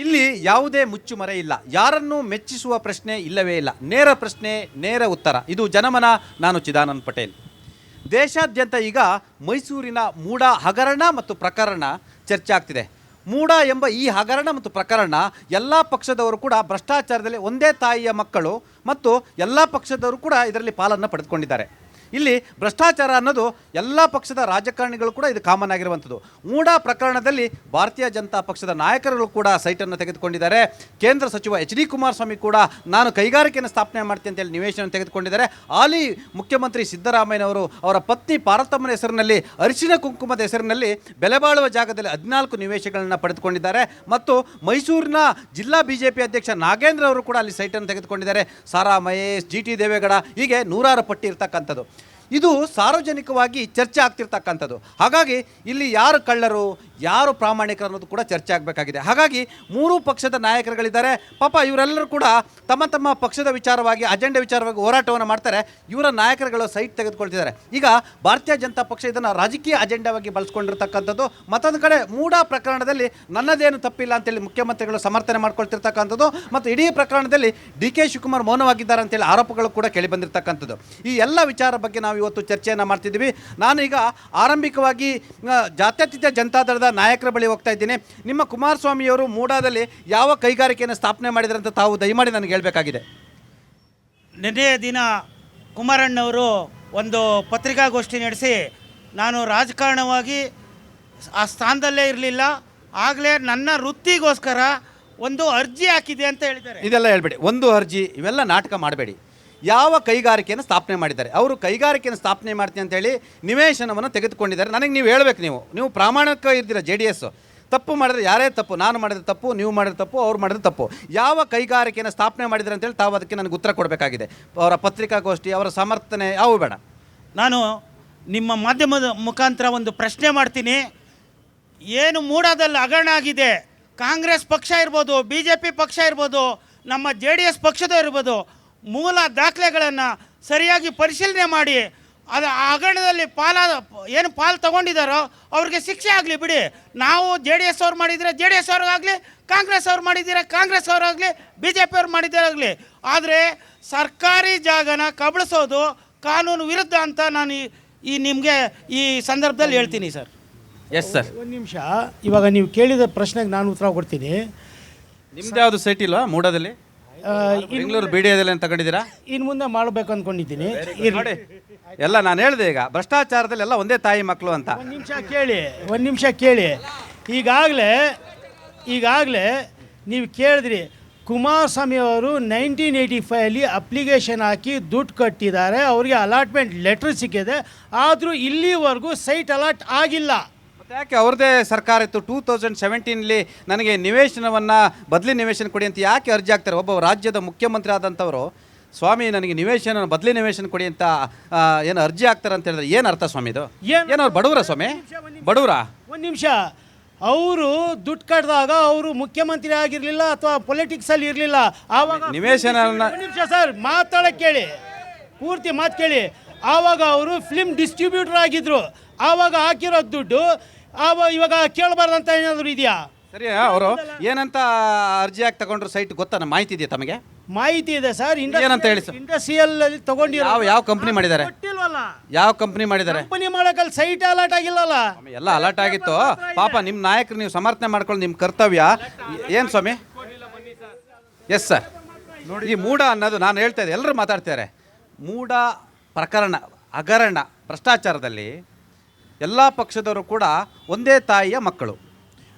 ಇಲ್ಲಿ ಯಾವುದೇ ಮುಚ್ಚುಮರೆ ಇಲ್ಲ, ಯಾರನ್ನೂ ಮೆಚ್ಚಿಸುವ ಪ್ರಶ್ನೆ ಇಲ್ಲವೇ ಇಲ್ಲ. ನೇರ ಪ್ರಶ್ನೆ, ನೇರ ಉತ್ತರ. ಇದು ಜನಮನ. ನಾನು ಚಿದಾನಂದ್ ಪಟೇಲ್. ದೇಶಾದ್ಯಂತ ಈಗ ಮೈಸೂರಿನ ಮೂಡ ಹಗರಣ ಮತ್ತು ಪ್ರಕರಣ ಚರ್ಚೆ ಆಗ್ತಿದೆ. ಮೂಡ ಎಂಬ ಈ ಹಗರಣ ಮತ್ತು ಪ್ರಕರಣ ಎಲ್ಲ ಪಕ್ಷದವರು ಕೂಡ ಭ್ರಷ್ಟಾಚಾರದಲ್ಲಿ ಒಂದೇ ತಾಯಿಯ ಮಕ್ಕಳು ಮತ್ತು ಎಲ್ಲ ಪಕ್ಷದವರು ಕೂಡ ಇದರಲ್ಲಿ ಪಾಲನ್ನು ಪಡೆದುಕೊಂಡಿದ್ದಾರೆ. ಇಲ್ಲಿ ಭ್ರಷ್ಟಾಚಾರ ಅನ್ನೋದು ಎಲ್ಲ ಪಕ್ಷದ ರಾಜಕಾರಣಿಗಳು ಕೂಡ ಇದು ಕಾಮನ್ ಆಗಿರುವಂಥದ್ದು. ಮೂಡ ಪ್ರಕರಣದಲ್ಲಿ ಭಾರತೀಯ ಜನತಾ ಪಕ್ಷದ ನಾಯಕರುಗಳು ಕೂಡ ಸೈಟನ್ನು ತೆಗೆದುಕೊಂಡಿದ್ದಾರೆ. ಕೇಂದ್ರ ಸಚಿವ ಎಚ್ ಡಿ ಕುಮಾರಸ್ವಾಮಿ ಕೂಡ ನಾನು ಕೈಗಾರಿಕೆಯನ್ನು ಸ್ಥಾಪನೆ ಮಾಡ್ತೀನಿ ಅಂತೇಳಿ ನಿವೇಶನ ತೆಗೆದುಕೊಂಡಿದ್ದಾರೆ. ಹಾಲಿ ಮುಖ್ಯಮಂತ್ರಿ ಸಿದ್ದರಾಮಯ್ಯನವರು ಅವರ ಪತ್ನಿ ಪಾರ್ವತಮ್ಮನ ಹೆಸರಿನಲ್ಲಿ ಅರಿಶಿನ ಕುಂಕುಮದ ಹೆಸರಿನಲ್ಲಿ ಬೆಲೆ ಬಾಳುವ ಜಾಗದಲ್ಲಿ 14 ನಿವೇಶನಗಳನ್ನು ಪಡೆದುಕೊಂಡಿದ್ದಾರೆ. ಮತ್ತು ಮೈಸೂರಿನ ಜಿಲ್ಲಾ ಬಿಜೆಪಿ ಅಧ್ಯಕ್ಷ ನಾಗೇಂದ್ರ ಅವರು ಕೂಡ ಅಲ್ಲಿ ಸೈಟನ್ನು ತೆಗೆದುಕೊಂಡಿದ್ದಾರೆ. ಸಾರಾ ಮಹೇಶ್, ಜಿ ಟಿ ದೇವೇಗೌಡ, ಹೀಗೆ ನೂರಾರು ಪಟ್ಟಿ ಇರ್ತಕ್ಕಂಥದ್ದು. ಇದು ಸಾರ್ವಜನಿಕವಾಗಿ ಚರ್ಚೆ ಆಗ್ತಿರ್ತಕ್ಕಂಥದ್ದು. ಹಾಗಾಗಿ ಇಲ್ಲಿ ಯಾರು ಕಳ್ಳರು, ಯಾರು ಪ್ರಾಮಾಣಿಕರು ಅನ್ನೋದು ಕೂಡ ಚರ್ಚೆ ಆಗಬೇಕಾಗಿದೆ. ಹಾಗಾಗಿ ಮೂರೂ ಪಕ್ಷದ ನಾಯಕರುಗಳಿದ್ದಾರೆ. ಪಾಪ ಇವರೆಲ್ಲರೂ ಕೂಡ ತಮ್ಮ ತಮ್ಮ ಪಕ್ಷದ ವಿಚಾರವಾಗಿ, ಅಜೆಂಡಾ ವಿಚಾರವಾಗಿ ಹೋರಾಟವನ್ನು ಮಾಡ್ತಾರೆ. ಇವರ ನಾಯಕರುಗಳು ಸೈಟ್ ತೆಗೆದುಕೊಳ್ತಿದ್ದಾರೆ. ಈಗ ಭಾರತೀಯ ಜನತಾ ಪಕ್ಷ ಇದನ್ನು ರಾಜಕೀಯ ಅಜೆಂಡಾವಾಗಿ ಬಳಸ್ಕೊಂಡಿರ್ತಕ್ಕಂಥದ್ದು. ಮತ್ತೊಂದು ಕಡೆ ಮೂಡ ಪ್ರಕರಣದಲ್ಲಿ ನನ್ನದೇನು ತಪ್ಪಿಲ್ಲ ಅಂತೇಳಿ ಮುಖ್ಯಮಂತ್ರಿಗಳು ಸಮರ್ಥನೆ ಮಾಡ್ಕೊಳ್ತಿರ್ತಕ್ಕಂಥದ್ದು. ಮತ್ತು ಇಡೀ ಪ್ರಕರಣದಲ್ಲಿ ಡಿ ಕೆ ಶಿವಕುಮಾರ್ ಮೌನವಾಗಿದ್ದಾರೆ ಅಂತೇಳಿ ಆರೋಪಗಳು ಕೂಡ ಕೇಳಿ ಬಂದಿರತಕ್ಕಂಥದ್ದು. ಈ ಎಲ್ಲ ವಿಚಾರ ಬಗ್ಗೆ ನಾವು ಇವತ್ತು ಚರ್ಚೆಯನ್ನು ಮಾಡ್ತಿದ್ದೀವಿ. ನಾನೀಗ ಆರಂಭಿಕವಾಗಿ ಜಾತ್ಯತೀತ ಜನತಾದಳದ ನಾಯಕರ ಬಳಿ ಹೋಗ್ತಾ ಇದ್ದೀನಿ. ನಿಮ್ಮ ಕುಮಾರಸ್ವಾಮಿಯವರು ಮೂಡಾದಲ್ಲಿ ಯಾವ ಕೈಗಾರಿಕೆಯನ್ನು ಸ್ಥಾಪನೆ ಮಾಡಿದ್ದಾರೆ ಅಂತ ತಾವು ದಯಮಾಡಿ ನನಗೆ ಹೇಳಬೇಕಾಗಿದೆ. ನಿನ್ನೆಯ ದಿನ ಕುಮಾರಣ್ಣವರು ಒಂದು ಪತ್ರಿಕಾಗೋಷ್ಠಿ ನಡೆಸಿ ನಾನು ರಾಜಕಾರಣವಾಗಿ ಆ ಸ್ಥಾನದಲ್ಲೇ ಇರಲಿಲ್ಲ, ಆಗಲೇ ನನ್ನ ವೃತ್ತಿಗೋಸ್ಕರ ಒಂದು ಅರ್ಜಿ ಹಾಕಿದೆ ಅಂತ ಹೇಳಿದ್ದಾರೆ. ಇದೆಲ್ಲ ಹೇಳ್ಬೇಡಿ, ಒಂದು ಅರ್ಜಿ ಇವೆಲ್ಲ ನಾಟಕ ಮಾಡಬೇಡಿ. ಯಾವ ಕೈಗಾರಿಕೆಯನ್ನು ಸ್ಥಾಪನೆ ಮಾಡಿದ್ದಾರೆ, ಅವರು ಕೈಗಾರಿಕೆಯನ್ನು ಸ್ಥಾಪನೆ ಮಾಡ್ತೀನಿ ಅಂತೇಳಿ ನಿವೇಶನವನ್ನು ತೆಗೆದುಕೊಂಡಿದ್ದಾರೆ. ನನಗೆ ನೀವು ಹೇಳಬೇಕು, ನೀವು ಪ್ರಾಮಾಣಿಕ ಇರ್ತೀರ. JDS ತಪ್ಪು ಮಾಡಿದ್ರೆ ಯಾರೇ ತಪ್ಪು, ನಾನು ಮಾಡಿದ್ರೆ ತಪ್ಪು, ನೀವು ಮಾಡಿದ್ರೆ ತಪ್ಪು, ಅವ್ರು ಮಾಡಿದ್ರೆ ತಪ್ಪು. ಯಾವ ಕೈಗಾರಿಕೆಯನ್ನು ಸ್ಥಾಪನೆ ಮಾಡಿದ್ದಾರೆ ಅಂತೇಳಿ ತಾವು ಅದಕ್ಕೆ ನನಗೆ ಉತ್ತರ ಕೊಡಬೇಕಾಗಿದೆ. ಅವರ ಪತ್ರಿಕಾಗೋಷ್ಠಿ, ಅವರ ಸಮರ್ಥನೆ ಯಾವ ಬೇಡ. ನಾನು ನಿಮ್ಮ ಮಾಧ್ಯಮದ ಮುಖಾಂತರ ಒಂದು ಪ್ರಶ್ನೆ ಮಾಡ್ತೀನಿ. ಏನು ಮೂಡಾದಲ್ಲಿ ಹಗರಣ ಆಗಿದೆ, ಕಾಂಗ್ರೆಸ್ ಪಕ್ಷ ಇರ್ಬೋದು, BJP ಪಕ್ಷ ಇರ್ಬೋದು, ನಮ್ಮ JDS ಪಕ್ಷದ ಇರ್ಬೋದು, ಮೂಲ ದಾಖಲೆಗಳನ್ನು ಸರಿಯಾಗಿ ಪರಿಶೀಲನೆ ಮಾಡಿ ಅದು ಆ ಹಗರಣದಲ್ಲಿ ಪಾಲು ತಗೊಂಡಿದ್ದಾರೋ ಅವ್ರಿಗೆ ಶಿಕ್ಷೆ ಆಗಲಿ ಬಿಡಿ. ನಾವು JDS ಅವ್ರು ಮಾಡಿದರೆ JDS ಅವ್ರಿಗಾಗಲಿ, ಕಾಂಗ್ರೆಸ್ ಅವ್ರು ಮಾಡಿದ್ದೀರ ಕಾಂಗ್ರೆಸ್ ಅವ್ರಾಗಲಿ, BJP ಅವ್ರು ಮಾಡಿದ್ದಾರಾಗಲಿ. ಆದರೆ ಸರ್ಕಾರಿ ಜಾಗನ ಕಬಳಿಸೋದು ಕಾನೂನು ವಿರುದ್ಧ ಅಂತ ನಾನು ನಿಮಗೆ ಈ ಸಂದರ್ಭದಲ್ಲಿ ಹೇಳ್ತೀನಿ ಸರ್. Yes sir. ಒಂದು ನಿಮಿಷ, ಇವಾಗ ನೀವು ಕೇಳಿದ ಪ್ರಶ್ನೆಗೆ ನಾನು ಉತ್ತರ ಕೊಡ್ತೀನಿ. ನಿಮ್ದು ಯಾವುದು ಸೈಟ್ ಇಲ್ವಾ ಮೂಡಾದಲ್ಲಿ? ಬೆಂಗಳೂರು BDAದಲ್ಲಿ ಅಂತ ತಗೊಂಡಿದ್ದೀರಾ? ಇನ್ನು ಮುಂದೆ ಮಾಡಬೇಕು ಅಂದ್ಕೊಂಡಿದ್ದೀನಿ. ನೋಡಿ, ಎಲ್ಲ ನಾನು ಹೇಳಿದೆ, ಈಗ ಭ್ರಷ್ಟಾಚಾರದಲ್ಲಿ ಎಲ್ಲ ಒಂದೇ ತಾಯಿ ಮಕ್ಕಳು ಅಂತ. ಒಂದು ನಿಮಿಷ ಕೇಳಿ. ಈಗಾಗಲೇ ನೀವು ಕೇಳಿದ್ರಿ, ಕುಮಾರಸ್ವಾಮಿ ಅವರು 1985 ಅಪ್ಲಿಕೇಶನ್ ಹಾಕಿ ದುಡ್ಡು ಕಟ್ಟಿದ್ದಾರೆ, ಅವರಿಗೆ ಅಲಾಟ್ಮೆಂಟ್ ಲೆಟ್ರ್ ಸಿಕ್ಕಿದೆ, ಆದರೂ ಇಲ್ಲಿವರೆಗೂ ಸೈಟ್ ಅಲಾಟ್ ಆಗಿಲ್ಲ. ಯಾಕೆ ಅವ್ರದ್ದೇ ಸರ್ಕಾರ ಇತ್ತು, 2017 ನನಗೆ ನಿವೇಶನವನ್ನು ಬದಲಿ ನಿವೇಶನ ಕೊಡಿ ಅಂತ ಯಾಕೆ ಅರ್ಜಿ ಹಾಕ್ತಾರೆ? ಒಬ್ಬ ರಾಜ್ಯದ ಮುಖ್ಯಮಂತ್ರಿ ಆದಂಥವರು ಸ್ವಾಮಿ ನನಗೆ ನಿವೇಶನ ಬದಲಿ ನಿವೇಶನ ಕೊಡಿ ಅಂತ ಏನು ಅರ್ಜಿ ಹಾಕ್ತಾರೆ ಅಂತ ಹೇಳಿದ್ರೆ ಏನು ಅರ್ಥ ಸ್ವಾಮಿ? ಇದು ಏನು ಅವ್ರು ಬಡವರ ಸ್ವಾಮಿ? ಬಡವರಾ? ಒಂದು ನಿಮಿಷ, ಅವರು ದುಡ್ಡು ಕಟ್ಟಿದಾಗ ಅವರು ಮುಖ್ಯಮಂತ್ರಿ ಆಗಿರಲಿಲ್ಲ ಅಥವಾ ಪೊಲಿಟಿಕ್ಸಲ್ಲಿ ಇರಲಿಲ್ಲ. ಆವಾಗ ನಿವೇಶನ ನಿಮಿಷ ಸರ್, ಮಾತಾಡೋಕ್ಕೆ ಕೇಳಿ, ಪೂರ್ತಿ ಮಾತು ಕೇಳಿ. ಆವಾಗ ಅವರು ಫಿಲ್ಮ್ ಡಿಸ್ಟ್ರಿಬ್ಯೂಟರ್ ಆಗಿದ್ರು. ಆವಾಗ ಹಾಕಿರೋ ದುಡ್ಡು ಇವಾಗ ಕೇಳಬಾರ್ದಂತ ಏನಾದರೂ ಇದೆಯಾ? ಸರಿ, ಅವರು ಏನಂತ ಅರ್ಜಿ ಹಾಕಿ ತಗೊಂಡ್ರು ಸೈಟ್ ಗೊತ್ತಾ? ಮಾಹಿತಿ ಇದೆಯಾ ತಮಗೆ? ಮಾಹಿತಿ ಇದೆ ಸರ್. ಏನಂತ ಹೇಳಿ ಸರ್? ಇಂಡಸ್ಟ್ರಿಯಲ್ ಅಲ್ಲಿ ತಗೊಂಡಿರೋ ಯಾವ ಕಂಪ್ನಿ ಮಾಡಿದ್ದಾರೆ? ಯಾವ ಕಂಪ್ನಿ ಮಾಡಿದ್ದಾರೆ? ಕಂಪನಿ ಮಾಡಕಲ್ಲಿ ಸೈಟ್ ಅಲರ್ಟ್ ಆಗಿಲ್ಲಲ್ಲ. ಎಲ್ಲ ಅಲರ್ಟ್ ಆಗಿತ್ತು. ಪಾಪ ನಿಮ್ಮ ನಾಯಕರು ನೀವು ಸಮರ್ಥನೆ ಮಾಡ್ಕೊಂಡು ನಿಮ್ಮ ಕರ್ತವ್ಯ ಏನು ಸ್ವಾಮಿ? Yes sir. ನೋಡಿ, ಈ ಮೂಡ ಅನ್ನೋದು ನಾನು ಹೇಳ್ತಾ ಇದ್ದೆ, ಎಲ್ಲರೂ ಮಾತಾಡ್ತಾರೆ. ಮೂಡ ಪ್ರಕರಣ, ಹಗರಣ, ಭ್ರಷ್ಟಾಚಾರದಲ್ಲಿ ಎಲ್ಲ ಪಕ್ಷದವರು ಕೂಡ ಒಂದೇ ತಾಯಿಯ ಮಕ್ಕಳು.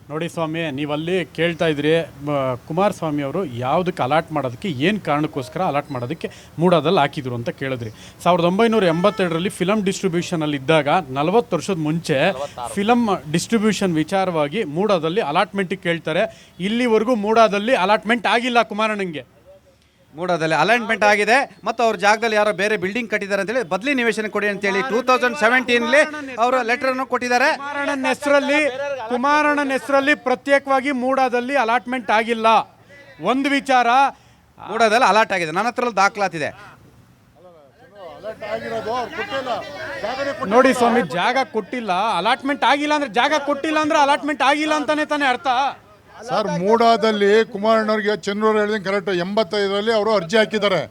ನೋಡಿ ಸ್ವಾಮಿ, ನೀವಲ್ಲಿ ಕೇಳ್ತಾ ಇದ್ರಿ ಕುಮಾರಸ್ವಾಮಿ ಅವರು ಯಾವುದಕ್ಕೆ ಅಲಾಟ್ ಮಾಡೋದಕ್ಕೆ, ಏನು ಕಾರಣಕ್ಕೋಸ್ಕರ ಅಲಾಟ್ ಮಾಡೋದಕ್ಕೆ ಮೂಡಾದಲ್ಲಿ ಹಾಕಿದ್ರು ಅಂತ ಕೇಳಿದ್ರಿ. 1982 ಫಿಲಮ್ ಡಿಸ್ಟ್ರಿಬ್ಯೂಷನಲ್ಲಿ ಇದ್ದಾಗ 40 ವರ್ಷದ ಮುಂಚೆ ಫಿಲಮ್ ಡಿಸ್ಟ್ರಿಬ್ಯೂಷನ್ ವಿಚಾರವಾಗಿ ಮೂಡಾದಲ್ಲಿ ಅಲಾಟ್ಮೆಂಟಿಗೆ ಕೇಳ್ತಾರೆ. ಇಲ್ಲಿವರೆಗೂ ಮೂಡಾದಲ್ಲಿ ಅಲಾಟ್ಮೆಂಟ್ ಆಗಿಲ್ಲ ಕುಮಾರಣ್ಣಂಗೆ. ಮೂಡಾದಲ್ಲಿ ಅಲೈನ್ಮೆಂಟ್ ಆಗಿದೆ ಮತ್ತು ಅವ್ರ ಜಾಗದಲ್ಲಿ ಯಾರೋ ಬೇರೆ ಬಿಲ್ಡಿಂಗ್ ಕಟ್ಟಿದ್ದಾರೆ ಅಂತೇಳಿ ಬದಲಿ ನಿವೇಶನ ಕೊಡಿ ಅಂತೇಳಿ 2017 ಅವರು ಲೆಟರ್ನ್ನು ಕೊಟ್ಟಿದ್ದಾರೆ. ಕುಮಾರಣ್ಣನ ಹೆಸರಲ್ಲಿ ಪ್ರತ್ಯೇಕವಾಗಿ ಮೂಡಾದಲ್ಲಿ ಅಲಾಟ್ಮೆಂಟ್ ಆಗಿಲ್ಲ. ಒಂದು ವಿಚಾರ, ಮೂಡಾದಲ್ಲಿ ಅಲಾಟ್ ಆಗಿದೆ, ನನ್ನ ಹತ್ರ ದಾಖಲಾತಿದೆ. ನೋಡಿ ಸ್ವಾಮಿ, ಜಾಗ ಕೊಟ್ಟಿಲ್ಲ, ಅಲಾಟ್ಮೆಂಟ್ ಆಗಿಲ್ಲ ಅಂದ್ರೆ ಜಾಗ ಕೊಟ್ಟಿಲ್ಲ ಅಂದ್ರೆ ಅಲಾಟ್ಮೆಂಟ್ ಆಗಿಲ್ಲ ಅಂತಾನೆ ತಾನೇ ಅರ್ಥ. ಸರ್ ಮೂಡಾದಲ್ಲಿ ಕುಮಾರಣ್ಣವ್ರಿಗೆ ಚಂದ್ರವ್ರು ಹೇಳಿದಂಗೆ ಕರೆಕ್ಟ್ 85ರಲ್ಲಿ ಅವರು ಅರ್ಜಿ ಹಾಕಿದ್ದಾರೆ.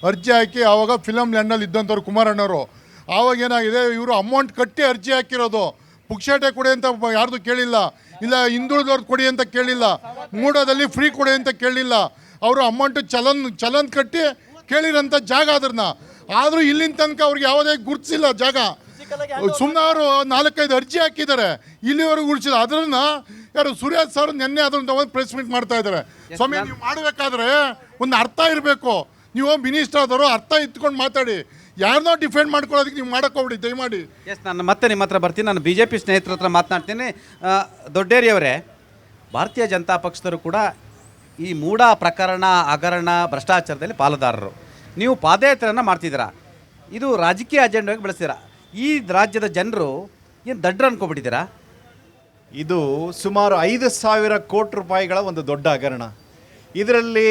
ಅರ್ಜಿ ಹಾಕಿ ಆವಾಗ ಫಿಲಮ್ ಲ್ಯಾಂಡಲ್ಲಿ ಇದ್ದಂಥವ್ರು ಕುಮಾರಣ್ಣವರು. ಆವಾಗ ಏನಾಗಿದೆ, ಇವರು ಅಮೌಂಟ್ ಕಟ್ಟಿ ಅರ್ಜಿ ಹಾಕಿರೋದು. ಪುಕ್ಷೇಟೆ ಕೊಡಿ ಅಂತ ಯಾರ್ದು ಕೇಳಿಲ್ಲ, ಇಲ್ಲ ಹಿಂದುಳಿದವ್ರದ್ದು ಕೊಡಿ ಅಂತ ಕೇಳಿಲ್ಲ, ಮೂಡಾದಲ್ಲಿ ಫ್ರೀ ಕೊಡಿ ಅಂತ ಕೇಳಿಲ್ಲ. ಅವರು ಅಮೌಂಟ್ ಚಲನ್ ಕಟ್ಟಿ ಕೇಳಿರೋಂಥ ಜಾಗ ಅದನ್ನ. ಆದರೂ ಇಲ್ಲಿನ ತನಕ ಅವ್ರಿಗೆ ಯಾವುದೇ ಗುರುತಿಸಿಲ್ಲ ಜಾಗ. ಸುಮಾರು 4-5 ಅರ್ಜಿ ಹಾಕಿದ್ದಾರೆ, ಇಲ್ಲಿವರೆಗೂ ಗುರುತಿಸಿಲ್ಲ. ಅದನ್ನ ಯಾರು ಸುರೇಶ್ ಸರ್ ನಿನ್ನೆ ಅದನ್ನ ತಗೊಂಡು ಪ್ರೆಸ್ ಮೀಟ್ ಮಾಡ್ತಾ ಇದ್ದಾರೆ. ಸ್ವಾಮಿ, ನೀವು ಮಾಡಬೇಕಾದ್ರೆ ಒಂದು ಅರ್ಥ ಇರಬೇಕು. ನೀವು ಮಿನಿಸ್ಟರ್ ಆದವರು ಅರ್ಥ ಇಟ್ಕೊಂಡು ಮಾತಾಡಿ. ಯಾರನ್ನೋ ಡಿಫೆಂಡ್ ಮಾಡ್ಕೊಳ್ಳೋದಕ್ಕೆ ನೀವು ಮಾಡೋಕ್ಕೋಗ್ಬಿಡಿ ದಯಮಾಡಿ. ನಾನು ಮತ್ತೆ ನಿಮ್ಮ ಹತ್ರ ಬರ್ತೀನಿ. ನಾನು BJP ಸ್ನೇಹಿತರ ಹತ್ರ ಮಾತನಾಡ್ತೀನಿ. ದೊಡ್ಡೇರಿಯವರೇ, ಭಾರತೀಯ ಜನತಾ ಪಕ್ಷದವರು ಕೂಡ ಈ ಮೂಡ ಪ್ರಕರಣ, ಹಗರಣ, ಭ್ರಷ್ಟಾಚಾರದಲ್ಲಿ ಪಾಲುದಾರರು. ನೀವು ಪಾದಯಾತ್ರೆಯನ್ನು ಮಾಡ್ತಿದ್ದೀರಾ, ಇದು ರಾಜಕೀಯ ಅಜೆಂಡಾಗಿ ಬೆಳೆಸ್ತೀರಾ. ಈ ರಾಜ್ಯದ ಜನರು ಏನು ದಡ್ಡ್ರು ಅನ್ಕೊಬಿಟ್ಟಿದ್ದೀರಾ? ಇದು ಸುಮಾರು 5,000 ಕೋಟಿ ರೂಪಾಯಿಗಳ ಒಂದು ದೊಡ್ಡ ಹಗರಣ. ಇದರಲ್ಲಿ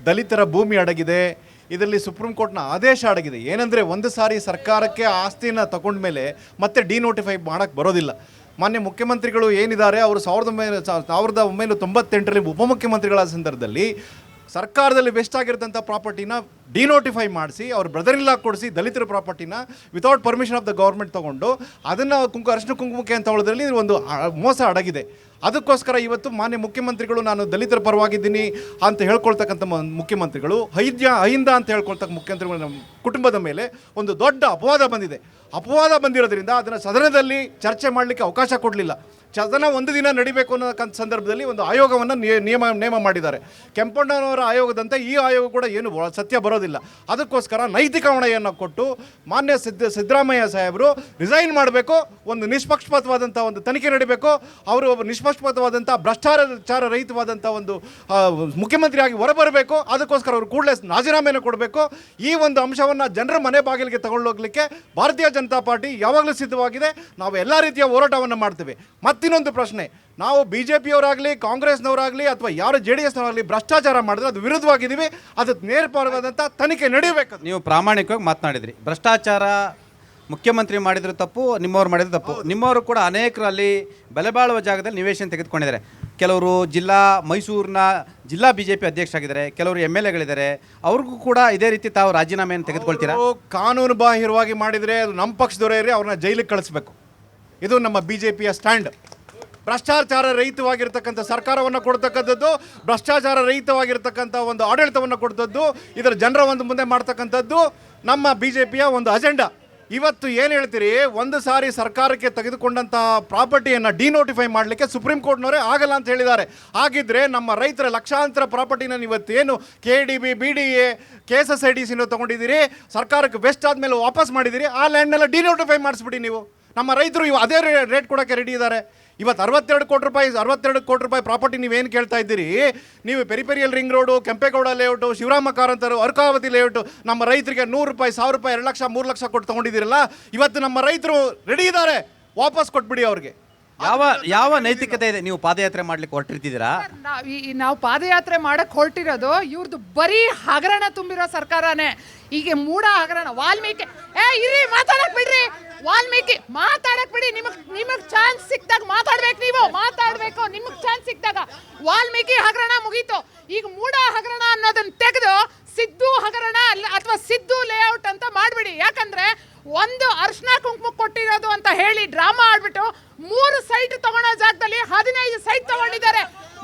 ದಲಿತರ ಭೂಮಿ ಅಡಗಿದೆ. ಇದರಲ್ಲಿ ಸುಪ್ರೀಂ ಕೋರ್ಟ್ನ ಆದೇಶ ಅಡಗಿದೆ. ಏನಂದರೆ, ಒಂದು ಸಾರಿ ಸರ್ಕಾರಕ್ಕೆ ಆಸ್ತಿನ ತಗೊಂಡ್ಮೇಲೆ ಮತ್ತೆ ಡಿನೋಟಿಫೈ ಮಾಡೋಕ್ಕೆ ಬರೋದಿಲ್ಲ. ಮಾನ್ಯ ಮುಖ್ಯಮಂತ್ರಿಗಳು ಏನಿದ್ದಾರೆ, ಅವರು 1998ರಲ್ಲಿ ಉಪಮುಖ್ಯಮಂತ್ರಿಗಳಾದ ಸಂದರ್ಭದಲ್ಲಿ ಸರ್ಕಾರದಲ್ಲಿ ವೆಸ್ಟ್ ಆಗಿರ್ತಂಥ ಪ್ರಾಪರ್ಟಿನ ಡಿನೋಟಿಫೈ ಮಾಡಿಸಿ, ಅವ್ರ ಬ್ರದರ್ ಇಲ್ಲ ಕೊಡಿಸಿ ದಲಿತರ ಪ್ರಾಪರ್ಟಿನ without permission of the government ತೊಗೊಂಡು ಅದನ್ನು ಅರಿಶಿನ ಕುಂಕುಮಕ್ಕೆ ಅಂತ ಹೇಳೋದ್ರಲ್ಲಿ ಒಂದು ಮೋಸ ಅಡಗಿದೆ. ಅದಕ್ಕೋಸ್ಕರ ಇವತ್ತು ಮಾನ್ಯ ಮುಖ್ಯಮಂತ್ರಿಗಳು ನಾನು ದಲಿತರ ಪರವಾಗಿದ್ದೀನಿ ಅಂತ ಹೇಳ್ಕೊಳ್ತಕ್ಕಂಥ ಮುಖ್ಯಮಂತ್ರಿಗಳು ಅಹಿಂದ ಅಂತ ಹೇಳ್ಕೊಳ್ತಕ್ಕ ಮುಖ್ಯಮಂತ್ರಿಗಳು ನಮ್ಮ ಕುಟುಂಬದ ಮೇಲೆ ಒಂದು ದೊಡ್ಡ ಅಪವಾದ ಬಂದಿದೆ. ಅಪವಾದ ಬಂದಿರೋದ್ರಿಂದ ಅದನ್ನು ಸದನದಲ್ಲಿ ಚರ್ಚೆ ಮಾಡಲಿಕ್ಕೆ ಅವಕಾಶ ಕೊಡಲಿಲ್ಲ. ಸದನ ಒಂದು ದಿನ ನಡಿಬೇಕು ಅನ್ನೋಕ್ಕಂಥ ಸಂದರ್ಭದಲ್ಲಿ ಒಂದು ಆಯೋಗವನ್ನು ನೇಮ ಮಾಡಿದ್ದಾರೆ. ಕೆಂಪಣ್ಣನವರ ಆಯೋಗದಂತೆ ಈ ಆಯೋಗ ಕೂಡ ಏನು ಸತ್ಯ ಬರೋದಿಲ್ಲ. ಅದಕ್ಕೋಸ್ಕರ ನೈತಿಕ ಹೊಣೆಯನ್ನು ಕೊಟ್ಟು ಮಾನ್ಯ ಸಿದ್ದರಾಮಯ್ಯ ಸಾಹೇಬರು ರಿಸೈನ್ ಮಾಡಬೇಕು. ಒಂದು ನಿಷ್ಪಕ್ಷಪಾತವಾದಂಥ ಒಂದು ತನಿಖೆ ನಡೀಬೇಕು. ಅವರು ಒಬ್ಬ ನಿಷ್ಪಕ್ಷಪಾತವಾದಂಥ ಭ್ರಷ್ಟಾಚಾರ ರಹಿತವಾದಂಥ ಒಂದು ಮುಖ್ಯಮಂತ್ರಿಯಾಗಿ ಹೊರಬರಬೇಕು. ಅದಕ್ಕೋಸ್ಕರ ಅವರು ಕೂಡಲೇ ರಾಜೀನಾಮೆಯನ್ನು ಕೊಡಬೇಕು. ಈ ಒಂದು ಅಂಶವನ್ನು ಜನರ ಮನೆ ಬಾಗಿಲಿಗೆ ತಗೊಂಡೋಗ್ಲಿಕ್ಕೆ ಭಾರತೀಯ ಜನತಾ ಪಾರ್ಟಿ ಯಾವಾಗಲೂ ಸಿದ್ಧವಾಗಿದೆ. ನಾವು ಎಲ್ಲ ರೀತಿಯ ಹೋರಾಟವನ್ನು ಮಾಡ್ತೇವೆ. ಮತ್ತಿನ್ನೊಂದು ಪ್ರಶ್ನೆ, ನಾವು BJPಯವರಾಗಲಿ ಕಾಂಗ್ರೆಸ್ನವರಾಗಲಿ ಅಥವಾ ಯಾರು JDSನವರಾಗಲಿ ಭ್ರಷ್ಟಾಚಾರ ಮಾಡಿದ್ರೆ ಅದು ವಿರುದ್ಧವಾಗಿದ್ದೀವಿ. ಅದು ನೇರಪರವಾದಂಥ ತನಿಖೆ ನಡೀಬೇಕು. ನೀವು ಪ್ರಾಮಾಣಿಕವಾಗಿ ಮಾತನಾಡಿದ್ರಿ. ಭ್ರಷ್ಟಾಚಾರ ಮುಖ್ಯಮಂತ್ರಿ ಮಾಡಿದ್ರು ತಪ್ಪು, ನಿಮ್ಮವ್ರು ಮಾಡಿದ್ರು ತಪ್ಪು. ನಿಮ್ಮವರು ಕೂಡ ಅನೇಕರು ಅಲ್ಲಿ ಬೆಲೆ ಬಾಳುವ ಜಾಗದಲ್ಲಿ ನಿವೇಶನ ತೆಗೆದುಕೊಂಡಿದ್ದಾರೆ. ಕೆಲವರು ಮೈಸೂರಿನ ಜಿಲ್ಲಾ BJP ಅಧ್ಯಕ್ಷರಾಗಿದ್ದಾರೆ, ಕೆಲವರು MLAಗಳಿದ್ದಾರೆ. ಅವ್ರಿಗೂ ಕೂಡ ಇದೇ ರೀತಿ ತಾವು ರಾಜೀನಾಮೆಯನ್ನು ತೆಗೆದುಕೊಳ್ತೀರಾ? ಕಾನೂನು ಬಾಹಿರವಾಗಿ ಮಾಡಿದರೆ ಅದು ನಮ್ಮ ಪಕ್ಷದವರೇ ಇರಿ, ಅವ್ರನ್ನ ಜೈಲಿಗೆ ಕಳಿಸ್ಬೇಕು. ಇದು ನಮ್ಮ BJPಯ ಸ್ಟ್ಯಾಂಡ್. ಭ್ರಷ್ಟಾಚಾರ ರಹಿತವಾಗಿರ್ತಕ್ಕಂಥ ಸರ್ಕಾರವನ್ನು ಕೊಡ್ತಕ್ಕಂಥದ್ದು, ಭ್ರಷ್ಟಾಚಾರ ರಹಿತವಾಗಿರ್ತಕ್ಕಂಥ ಒಂದು ಆಡಳಿತವನ್ನು ಕೊಡ್ತದ್ದು, ಇದರ ಜನರ ಒಂದು ಮುಂದೆ ಮಾಡ್ತಕ್ಕಂಥದ್ದು ನಮ್ಮ BJPಯ ಒಂದು ಅಜೆಂಡಾ. ಇವತ್ತು ಏನು ಹೇಳ್ತೀರಿ, ಒಂದು ಸಾರಿ ಸರ್ಕಾರಕ್ಕೆ ತೆಗೆದುಕೊಂಡಂತಹ ಪ್ರಾಪರ್ಟಿಯನ್ನು ಡಿನೋಟಿಫೈ ಮಾಡಲಿಕ್ಕೆ ಸುಪ್ರೀಂ ಕೋರ್ಟ್ನವರೇ ಆಗಲ್ಲ ಅಂತ ಹೇಳಿದ್ದಾರೆ. ಹಾಗಿದ್ರೆ ನಮ್ಮ ರೈತರ ಲಕ್ಷಾಂತರ ಪ್ರಾಪರ್ಟಿನ ಇವತ್ತೇನು KDB, BDA, KSSIDCನ ತೊಗೊಂಡಿದ್ದೀರಿ, ಸರ್ಕಾರಕ್ಕೆ ವೆಸ್ಟ್ ಆದಮೇಲೆ ವಾಪಸ್ ಮಾಡಿದ್ದೀರಿ, ಆ ಲ್ಯಾಂಡ್ನೆಲ್ಲ ಡಿನೋಟಿಫೈ ಮಾಡಿಸ್ಬಿಡಿ. ನೀವು ನಮ್ಮ ರೈತರು ಅದೇ ರೇಟ್ ಕೊಡೋಕ್ಕೆ ರೆಡಿ ಇದ್ದಾರೆ. ಇವತ್ತು 62 ಕೋಟಿ ರೂಪಾಯಿ ಪ್ರಾಪರ್ಟಿ ನೀವೇನು ಕೇಳ್ತಾ ಇದ್ದೀರಿ? ನೀವು peripheral ring road, Kempegowda layout, Shivarama ಕಾರಂತರು, ಅರ್ಕಾವತಿ ಲೇಔಟು, ನಮ್ಮ ರೈತರಿಗೆ 100 ರೂಪಾಯಿ, 1000 ರೂಪಾಯಿ, 2 ಲಕ್ಷ, 3 ಲಕ್ಷ ಕೊಟ್ಟು ತೊಗೊಂಡಿದ್ದೀರಲ್ಲ. ಇವತ್ತು ನಮ್ಮ ರೈತರು ರೆಡಿ ಇದ್ದಾರೆ, ವಾಪಸ್ ಕೊಟ್ಬಿಡಿ ಅವ್ರಿಗೆ. ಯಾವ ನೈತಿಕತೆ ಇದೆ? ನೀವು ಪಾದಯಾತ್ರೆ ಮಾಡ್ಲಿಕ್ಕೆ ಹೊರಟಿರ್ತಿದ್ದೀರಾ? ನಾವು ಪಾದಯಾತ್ರೆ ಮಾಡಕ್ ಹೊರಟಿರೋದು ಇವ್ರದ್ದು ಬರೀ ಹಗರಣ ತುಂಬಿರೋ ಸರ್ಕಾರನೇ. ಈಗ ಮೂಡ ಹಗರಣ, ವಾಲ್ಮೀಕಿ ಇರಿ ಮಾತಾಡಕ್ ಬಿಡ್ರಿ, ವಾಲ್ಮೀಕಿ ಮಾತಾಡಕ್ ಬಿಡಿ. ನಿಮಗ್ ಚಾನ್ಸ್ ಸಿಕ್ದಾಗ ಮಾತಾಡ್ಬೇಕು, ನೀವು ಮಾತಾಡ್ಬೇಕು. ನಿಮಗ್ ಚಾನ್ಸ್ ಸಿಕ್ದಾಗ ವಾಲ್ಮೀಕಿ ಹಗರಣ ಮುಗೀತು. ಈಗ ಮೂಡ ಹಗರಣ ಅನ್ನೋದನ್ನ ತೆಗೆದು ಸಿದ್ದು ಹಗರಣ ಅಥವಾ ಸಿದ್ದು ಲೇಔಟ್ ಅಂತ ಮಾಡ್ಬಿಡಿ. ಯಾಕಂದ್ರೆ ಒಂದು ಅರ್ಶನ ಕುಂಕುಮ ಕೊಟ್ಟಿರೋದು ಅಂತ ಹೇಳಿ ಡ್ರಾಮಾ ಆಡ್ಬಿಟ್ಟು 3 ಸೈಟ್ ತಗೊಳ್ಳೋ ಜಾಗದಲ್ಲಿ 15 ಸೈಟ್ ತಗೊಂಡಿದ್ದಾರೆ.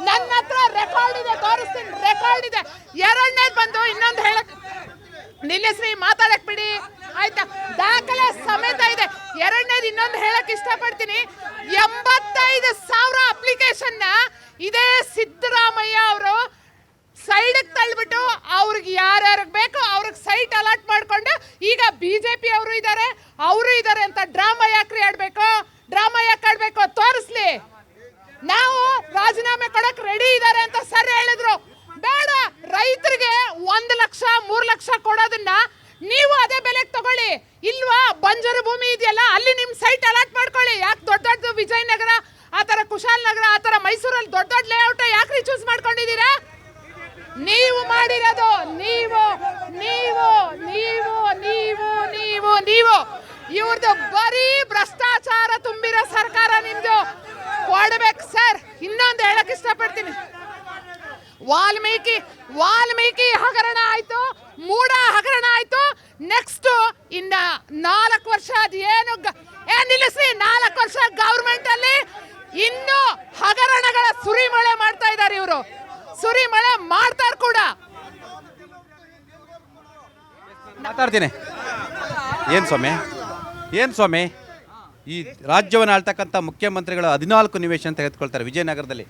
ನನ್ನ ಹತ್ರ ರೆಕಾರ್ಡ್ ಇದೆ, ತೋರಿಸ್ತೀನಿ, ರೆಕಾರ್ಡ್ ಇದೆ. ಎರಡನೇದು ಬಂದು ಇನ್ನೊಂದು ಹೇಳಕ್ ನಿಲ್ಲಿಸ್ರಿ, ಮಾತಾಡಕ್ ಬಿಡಿ ಆಯ್ತಾ, ದಾಖಲೆ ಸಮೇತ ಇದೆ. ಎರಡನೇದು ಇನ್ನೊಂದು ಹೇಳಕ್ ಇಷ್ಟಪಡ್ತೀನಿ, 85,000 ಅಪ್ಲಿಕೇಶನ್ನ ಇದೇ ಸಿದ್ದರಾಮಯ್ಯ ಅವರು ಸೈಡ್ಗೆ ತಳ್ಳಿಬಿಟ್ಟು ಅವ್ರಿಗೆ ಯಾರ್ಯಾರಿಗೆ ಬೇಕೋ ಅವ್ರಿಗೆ ಸೈಟ್ ಅಲಾಟ್ ಮಾಡ್ಕೊಂಡು ಈಗ BJP ಅವರು ಇದ್ದಾರೆ ಅಂತ ಡ್ರಾಮಾ ಯಾಕ್ರಿ ಆಡ್ಬೇಕು? ಡ್ರಾಮಾ ಯಾಕೆ ಆಡ್ಬೇಕು? ತೋರಿಸ್ಲಿ. ನಾವು ರಾಜೀನಾಮೆ ಕೊಡಕ್ ರೆಡಿ ಇದ್ದಾರೆ ಅಂತ ಸರ್ ಹೇಳಿದ್ರು. ಬೇಡ, ರೈತರಿಗೆ 1 ಲಕ್ಷ 3 ಲಕ್ಷ ಕೊಡೋದನ್ನ ನೀವು ಅದೇ ಬೆಲೆಗೆ ತಗೊಳ್ಳಿ. ಇಲ್ವಾ, ಬಂಜರು ಭೂಮಿ ಇದೆಯಲ್ಲ ಅಲ್ಲಿ ನಿಮ್ ಸೈಟ್ ಅಲಾಟ್ ಮಾಡ್ಕೊಳ್ಳಿ. ಯಾಕೆ ದೊಡ್ಡ ವಿಜಯನಗರ, ಆತರ ಕುಶಾಲನಗರ, ಆತರ ಮೈಸೂರಲ್ಲಿ ದೊಡ್ಡ ಲೇಔಟ್ ಯಾಕ್ರಿ ಚೂಸ್ ಮಾಡ್ಕೊಂಡಿದ್ದೀರಾ? ನೀವು ಮಾಡಿರೋದು ನೀವು ನೀವು ನೀವು ನೀವು ನೀವು ನೀವು ಇವ್ರದ್ದು ಬರೀ ಭ್ರಷ್ಟಾಚಾರ ತುಂಬಿರೋ ಸರ್ಕಾರ ನಿಮ್ದು. ಕೊಡ್ಬೇಕು ಸರ್. ಇನ್ನೊಂದು ಹೇಳಕ್ ಇಷ್ಟಪಡ್ತೀನಿ, ವಾಲ್ಮೀಕಿ ಹಗರಣ ಆಯ್ತು, ಮೂಡ ಹಗರಣ ಆಯ್ತು. ನೆಕ್ಸ್ಟ್ ಇನ್ನ 4 ವರ್ಷ ಅದೇನು ನಿಲ್ಲಿಸಿ, 4 ವರ್ಷ ಗವರ್ಮೆಂಟ್ ಅಲ್ಲಿ ಇನ್ನು ಹಗರಣಗಳ ಸುರಿಮಳೆ ಮಾಡ್ತಾ ಇದ್ದಾರೆ ಇವರು, ಸುರಿಮಳೆ ಮಾಡ್ತಾರೆ ಕೂಡ. ಮಾತಾಡ್ತೀನಿ. ಏನು ಸ್ವಾಮಿ ಈ ರಾಜ್ಯವನ್ನು ಆಳ್ತಕ್ಕಂಥ ಮುಖ್ಯಮಂತ್ರಿಗಳು 14 ನಿವೇಶನ ತೆಗೆದುಕೊಳ್ತಾರೆ ವಿಜಯನಗರದಲ್ಲಿ.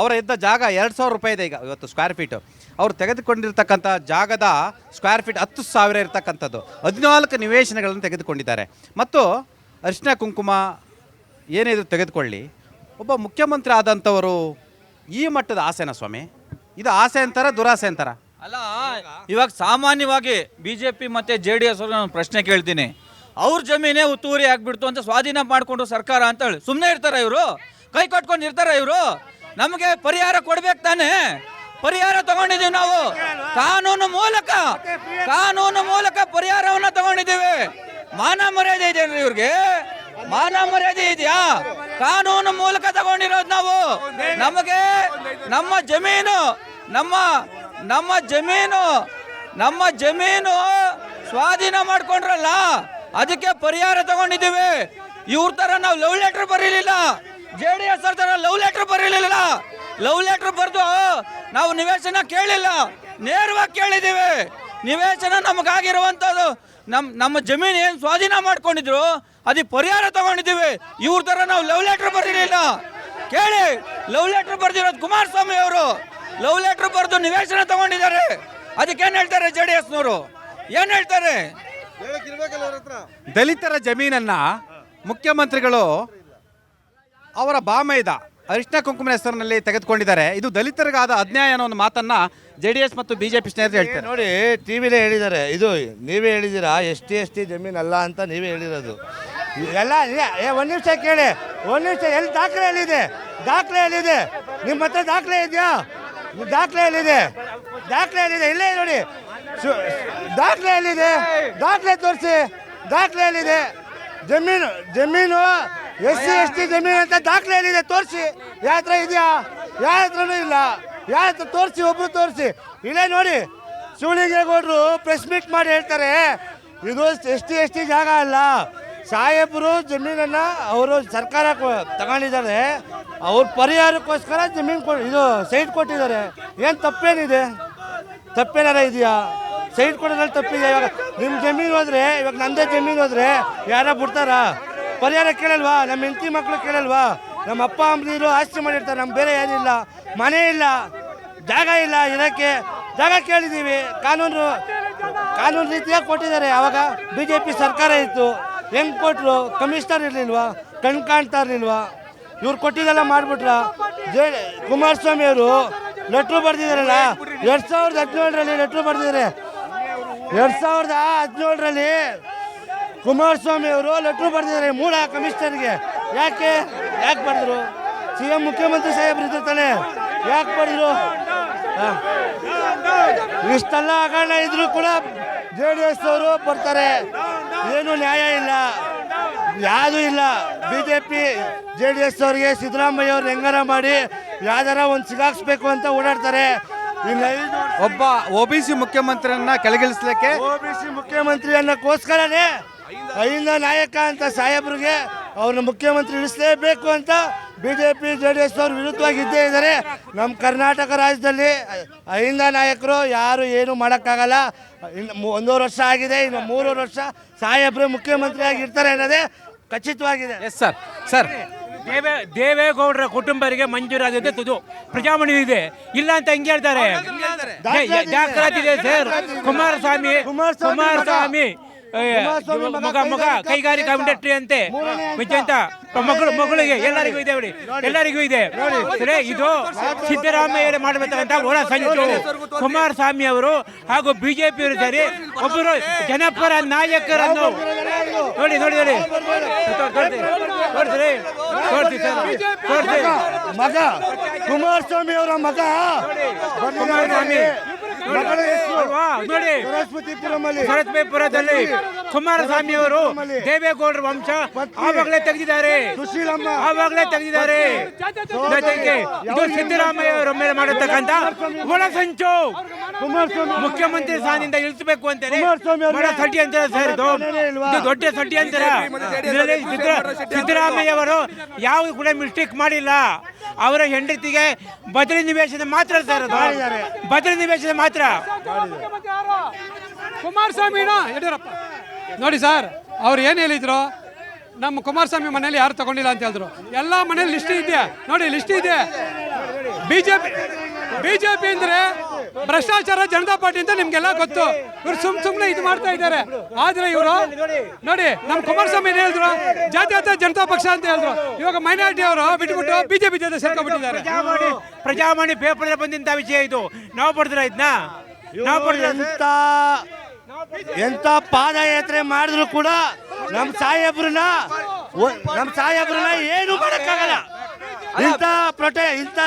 ಅವರ ಇದ್ದ ಜಾಗ 2,000 ರೂಪಾಯಿ ಇದೆ ಈಗ ಇವತ್ತು ಸ್ಕ್ವೇರ್ ಫೀಟು. ಅವ್ರು ತೆಗೆದುಕೊಂಡಿರ್ತಕ್ಕಂಥ ಜಾಗದ ಸ್ಕ್ವೇರ್ ಫೀಟ್ 10,000 ಇರ್ತಕ್ಕಂಥದ್ದು. 14 ನಿವೇಶನಗಳನ್ನು ತೆಗೆದುಕೊಂಡಿದ್ದಾರೆ. ಮತ್ತು ಅರಿಶಿನ ಕುಂಕುಮ ಏನಿದು ತೆಗೆದುಕೊಳ್ಳಿ, ಒಬ್ಬ ಮುಖ್ಯಮಂತ್ರಿ ಆದಂಥವರು ಈ ಮಟ್ಟದ ಆಸೆನಾ ಸ್ವಾಮಿ? ಇದು ಆಸೆ ಅಂತಾರ ದುರಾಸೆ ಅಂತಾರ? ಅಲ್ಲ, ಇವಾಗ ಸಾಮಾನ್ಯವಾಗಿ BJP ಮತ್ತು JDS ಅವ್ರಿಗೆ ನಾನು ಪ್ರಶ್ನೆ ಕೇಳ್ತೀನಿ. ಅವ್ರ ಜಮೀನೇ ಉತ್ತುವರಿ ಆಗ್ಬಿಡ್ತು ಅಂತ ಸ್ವಾಧೀನ ಮಾಡಿಕೊಂಡು ಸರ್ಕಾರ ಅಂತ ಹೇಳಿ ಸುಮ್ಮನೆ ಇರ್ತಾರ ಇವರು? ಕೈ ಕಟ್ಕೊಂಡು ಇರ್ತಾರ ಇವರು? ನಮಗೆ ಪರಿಹಾರ ಕೊಡ್ಬೇಕು ತಾನೆ. ಪರಿಹಾರ ತಗೊಂಡಿದ್ದೀವಿ ನಾವು, ಕಾನೂನು ಮೂಲಕ ಪರಿಹಾರವನ್ನ ತಗೊಂಡಿದ್ದೀವಿ. ಮಾನ ಮರ್ಯಾದೆ ಇದೆ ಇವ್ರಿಗೆ? ಮಾನ ಮರ್ಯಾದೆ ಇದೆಯಾ? ಕಾನೂನು ಮೂಲಕ ತಗೊಂಡಿರೋದು ನಾವು. ನಮಗೆ ನಮ್ಮ ಜಮೀನು ಸ್ವಾಧೀನ ಮಾಡ್ಕೊಂಡ್ರಲ್ಲ, ಅದಕ್ಕೆ ಪರಿಹಾರ ತಗೊಂಡಿದ್ದೀವಿ. ಇವ್ರ ತರ ನಾವು ಲವ್ ಲೆಟರ್ ಬರೀಲಿಲ್ಲ, JDS ಅವ್ರ ತರ ಲವ್ ಲೆಟರ್ ಬರೀಲಿಲ್ಲ. ಲವ್ ಲೆಟರ್ ಬರೆದು ನಾವು ನಿವೇಶನ ಕೇಳಿಲ್ಲ, ನೇರವಾಗಿ ಕೇಳಿದ್ದೀವಿ. ನಿವೇಶನ ನಮಗಾಗಿರುವಂಥದ್ದು, ನಮ್ಮ ಜಮೀನು ಏನು ಸ್ವಾಧೀನ ಮಾಡ್ಕೊಂಡಿದ್ರು ಅದಕ್ಕೆ ಪರಿಹಾರ ತಗೊಂಡಿದ್ದೀವಿ. ಇವ್ರ ತರ ನಾವು ಲವ್ ಲೆಟರ್ ಬರೀಲಿಲ್ಲ. ಕೇಳಿ, ಲವ್ ಲೆಟರ್ ಬರೆದಿರೋದು ಕುಮಾರಸ್ವಾಮಿ ಅವರು. ಲವ್ ಲೆಟರ್ ಬರೆದು ನಿವೇಶನ ತಗೊಂಡಿದ್ದಾರೆ. ಅದಕ್ಕೆ ಏನು ಹೇಳ್ತಾರೆ JDSನವರು? ಏನು ಹೇಳ್ತಾರೆ? ದಲಿತರ ಜಮೀನನ್ನ ಮುಖ್ಯಮಂತ್ರಿಗಳು ಅವರ ಬಾಮೈದ ಅರಿಶಿನ ಕುಂಕುಮನ ಹೆಸರಿನಲ್ಲಿ ತೆಗೆದುಕೊಂಡಿದ್ದಾರೆ. ಇದು ದಲಿತರಿಗಾದ ಅನ್ಯಾಯ ಅನ್ನೋ ಒಂದು ಮಾತನ್ನ JDS ಮತ್ತು BJP ಸ್ನೇಹಿತರು ಹೇಳ್ತಾರೆ. ನೋಡಿ, ಟಿವಿಲೇ ಹೇಳಿದ್ದಾರೆ. ಇದು ನೀವೇ ಹೇಳಿದ್ದೀರಾ, ST ಜಮೀನಲ್ಲ ಅಂತ ನೀವೇ ಹೇಳಿರೋದು ಎಲ್ಲ. ಒಂದು ನಿಮಿಷ ಕೇಳಿ, ಒಂದು ನಿಮಿಷ. ಎಲ್ಲಿ ದಾಖಲೆ ಎಲ್ಲಿದೆ? ನಿಮ್ಮ ಹತ್ರ ದಾಖಲೆ ಇದೆಯಾ? ದಾಖಲೆ ಎಲ್ಲಿದೆ? ಇಲ್ಲೇ ನೋಡಿ, ದಾಖಲೆ ಎಲ್ಲಿದೆ? ದಾಖಲೆ ತೋರಿಸಿ. ದಾಖಲೆ ಎಲ್ಲಿದೆ? ಜಮೀನು ST ಜಮೀನು ಅಂತ ದಾಖಲೆ ಎಲ್ಲಿದೆ ತೋರಿಸಿ. ಯಾವ ಹತ್ರ ಇದೆಯಾ? ಯಾವ ಹತ್ರನೂ ಇಲ್ಲ. ಯಾವ ಹತ್ರ ತೋರಿಸಿ, ಒಬ್ರು ತೋರಿಸಿ. ಇಲ್ಲೇ ನೋಡಿ, ಶಿವಲಿಂಗೇಗೌಡರು ಪ್ರೆಸ್ ಮೀಟ್ ಮಾಡಿ ಹೇಳ್ತಾರೆ, ಇದು ST ಜಾಗ ಅಲ್ಲ, ಸಾಹೇಬರು ಜಮೀನನ್ನು ಅವರು ಸರ್ಕಾರ ತಗೊಂಡಿದ್ದಾರೆ, ಅವ್ರ ಪರಿಹಾರಕ್ಕೋಸ್ಕರ ಇದು ಸೈಟ್ ಕೊಟ್ಟಿದ್ದಾರೆ. ಏನು ತಪ್ಪೇನಿದೆ? ತಪ್ಪೇನಾರ ಇದೆಯಾ? ಸೈಟ್ ಕೊಡೋದ್ರಲ್ಲಿ ತಪ್ಪಿದೆ. ಇವಾಗ ನಿಮ್ಮ ಜಮೀನು ಹೋದ್ರೆ, ಇವಾಗ ನಮ್ಮದೇ ಜಮೀನು ಹೋದ್ರೆ ಯಾರ ಬಿಡ್ತಾರ? ಪರಿಹಾರ ಕೇಳಲ್ವಾ? ನಮ್ಮ ಹೆಂಡತಿ ಮಕ್ಕಳು ಕೇಳಲ್ವಾ? ನಮ್ಮ ಅಪ್ಪ ಅಮ್ಮದಿರು ಆಸ್ತಿ ಮಾಡಿರ್ತಾರೆ, ನಮ್ಗೆ ಬೇರೆ ಏನಿಲ್ಲ, ಮನೆ ಇಲ್ಲ, ಜಾಗ ಇಲ್ಲ, ಇರೋಕ್ಕೆ ಜಾಗ ಕೇಳಿದ್ದೀವಿ. ಕಾನೂನು ರೀತಿಯಾಗಿ ಕೊಟ್ಟಿದ್ದಾರೆ. ಆವಾಗ BJP ಸರ್ಕಾರ ಇತ್ತು, ಹೆಂಗೆ ಕೊಟ್ಟರು? ಕಮಿಷನರ್ ಇರಲಿಲ್ವಾ? ಕಾಣ್ತಾ ಇರಲಿಲ್ವಾ? ಇವ್ರು ಕೊಟ್ಟಿದ್ದೆಲ್ಲ ಮಾಡಿಬಿಟ್ರ. ಕುಮಾರಸ್ವಾಮಿ ಅವರು ಲೆಟ್ರು ಬರೆದಿದ್ದಾರಲ್ಲ, 2017ರಲ್ಲಿ ಲೆಟ್ರು ಬರೆದಿದ್ದಾರೆ. 2017ರಲ್ಲಿ ಕುಮಾರಸ್ವಾಮಿ ಅವರು ಲೆಟ್ರು ಬರೆದಿದ್ದಾರೆ ಮೂಲ ಕಮಿಷನರ್ಗೆ. ಯಾಕೆ ಬರೆದ್ರು? CM ಮುಖ್ಯಮಂತ್ರಿ ಸಾಹೇಬ್ರು ಇದ್ರು ತಾನೆ, ಯಾಕೆ ಬರೆದ್ರು? ಇಷ್ಟೆಲ್ಲ ಹಗರಣ ಇದ್ರು ಕೂಡ JDS ಅವರು ಬರ್ತಾರೆ. ಏನು ನ್ಯಾಯ ಇಲ್ಲ, ಯಾವುದೂ ಇಲ್ಲ. BJP JDS ಅವ್ರಿಗೆ ಸಿದ್ದರಾಮಯ್ಯ ಅವ್ರು ಹೆಂಗಾರ ಮಾಡಿ ಯಾವ್ದಾರ ಒಂದು ಸಿಗಾಕ್ಸ್ಬೇಕು ಅಂತ ಓಡಾಡ್ತಾರೆ. ಒಬ್ಬ OBC ಮುಖ್ಯಮಂತ್ರಿಯನ್ನ ಕೆಳಗಿಳಿಸ್ಲಿಕ್ಕೆ, OBC ಮುಖ್ಯಮಂತ್ರಿ ಅನ್ನೋಕ್ಕೋಸ್ಕರನೇ ಅಹಿಂದ ನಾಯಕ ಅಂತ ಸಾಹೇಬ್ರಿಗೆ ಅವ್ರನ್ನ ಮುಖ್ಯಮಂತ್ರಿ ಇಳಿಸಲೇಬೇಕು ಅಂತ BJP JDS ಅವರು ವಿರುದ್ಧವಾಗಿದ್ದೇ ಇದ್ದಾರೆ. ನಮ್ಮ ಕರ್ನಾಟಕ ರಾಜ್ಯದಲ್ಲಿ ಅಹಿಂದ ನಾಯಕರು ಯಾರು ಏನು ಮಾಡೋಕ್ಕಾಗಲ್ಲ. 1.5 ವರ್ಷ ಆಗಿದೆ, ಇನ್ನು 3 ವರ್ಷ ಸಾಹೇಬ್ರೆ ಮುಖ್ಯಮಂತ್ರಿ ಆಗಿರ್ತಾರೆ ಅನ್ನೋದೇ ಖಚಿತವಾಗಿದೆ. Yes sir. ದೇವೇಗೌಡರ ಕುಟುಂಬರಿಗೆ ಮಂಜೂರಾಗಿದೆ, ಪ್ರಜಾಮಣಿ ಇದೆ, ಇಲ್ಲ ಅಂತ ಹೆಂಗೆ ಹೇಳ್ತಾರೆ? ದಾಖಲಾತಿದೆ ಸರ್. ಕುಮಾರಸ್ವಾಮಿ ಮಗ ಕೈಗಾರಿಕಾ ಇಂಡಸ್ಟ್ರಿ ಅಂತೆ ವಿಜಯಂತ ಮಗಳಿಗೆ ಎಲ್ಲರಿಗೂ ಇದೆ, ಎಲ್ಲರಿಗೂ ಇದೆ. ಇದು ಸಿದ್ದರಾಮಯ್ಯ ಮಾಡಬೇಕಂತ ಒಳ ಸಂಚು. ಕುಮಾರಸ್ವಾಮಿ ಅವರು ಹಾಗೂ BJP ಅವರು ಸೇರಿ ಒಬ್ಬರು ಜನಪರ ನಾಯಕರನ್ನು ನೋಡಿ ಮಗ ಕುಮಾರಸ್ವಾಮಿ ಅವರ ಮಗ ಕುಮಾರಸ್ವಾಮಿ ನೋಡಿ ಸರಸ್ವತಿಪುರದಲ್ಲಿ ಕುಮಾರಸ್ವಾಮಿ ಅವರು ದೇವೇಗೌಡರ ವಂಶ ಆವಾಗಲೇ ತೆಗೆದಿದ್ದಾರೆ, ಆವಾಗಲೇ ತೆಗೆದಿದ್ದಾರೆ. ಜೊತೆಗೆ ಇದು ಸಿದ್ದರಾಮಯ್ಯ ಅವರ ಮೇಲೆ ಮಾಡತಕ್ಕಂತ ಒಳಸಂಚು. ಮುಖ್ಯಮಂತ್ರಿ ಸ್ಥಾನದಿಂದ ಇಳಿಸಬೇಕು ಅಂತಾನೆ ಬಹಳ ಷಡ್ಯಂತರ ಸರ್, ಇದು ದೊಡ್ಡ ಷಡ್ಯಂತರ. ಇದರಲ್ಲಿ ಸಿದ್ದರಾಮಯ್ಯ ಅವರು ಯಾವುದು ಕೂಡ ಮಿಸ್ಟೇಕ್ ಮಾಡಿಲ್ಲ. ಅವರ ಹೆಂಡತಿಗೆ ಬದಲಿ ನಿವೇಶನ ಮಾತ್ರ ಸರ್, ಅದು ಬದಲಿ ನಿವೇಶನ ಮಾತ್ರ. ಕುಮಾರಸ್ವಾಮಿನ ಯಡಿಯೂರಪ್ಪ ನೋಡಿ ಸರ್, ಅವ್ರು ಏನು ಹೇಳಿದ್ರು, ನಮ್ಮ ಕುಮಾರಸ್ವಾಮಿ ಮನೇಲಿ ಯಾರು ತಗೊಂಡಿಲ್ಲ ಅಂತ ಹೇಳಿದ್ರು. ಎಲ್ಲ ಮನೇಲಿ ಲಿಸ್ಟ್ ಇದೆ ನೋಡಿ, ಲಿಸ್ಟ್ ಇದೆ. ಬಿಜೆಪಿ ಅಂದ್ರೆ ಭ್ರಷ್ಟಾಚಾರ, ಜನತಾ ಪಾರ್ಟಿ ಅಂತ ನಿಮ್ಗೆಲ್ಲ ಗೊತ್ತು. ಇವ್ರು ಸುಮ್ಮನೆ ಇದು ಮಾಡ್ತಾ ಇದ್ದಾರೆ. ಆದ್ರೆ ಇವರು ನೋಡಿ, ನಮ್ಮ ಕುಮಾರಸ್ವಾಮಿ ಏನ್ ಹೇಳಿದ್ರು, ಜಾತ್ಯತೀತ ಜನತಾ ಪಕ್ಷ ಅಂತ ಹೇಳಿದ್ರು. ಇವಾಗ ಮೈನಾರಿಟಿ ಅವರು ಬಿಟ್ಬಿಟ್ಟು ಬಿಜೆಪಿ ಜೊತೆ ಸೇರ್ಕೊಂಡ್ಬಿಟ್ಟಿದ್ದಾರೆ. ಪ್ರಜಾವಾಣಿ ಪೇಪರ್ ಬಂದಂತ ವಿಷಯ ಇದು. ನಾವು ಪಡೆದ್ರ ಇದನ್ನ ನಾವು ಎಂತ ಪಾದಯಾತ್ರೆ ಮಾಡಿದ್ರು ಕೂಡ ನಮ್ಮ ಸಾಹೇಬ್ರನ್ನ ಏನು ಮಾಡಕ್ಕಾಗಲ್ಲ. ಇಂಥ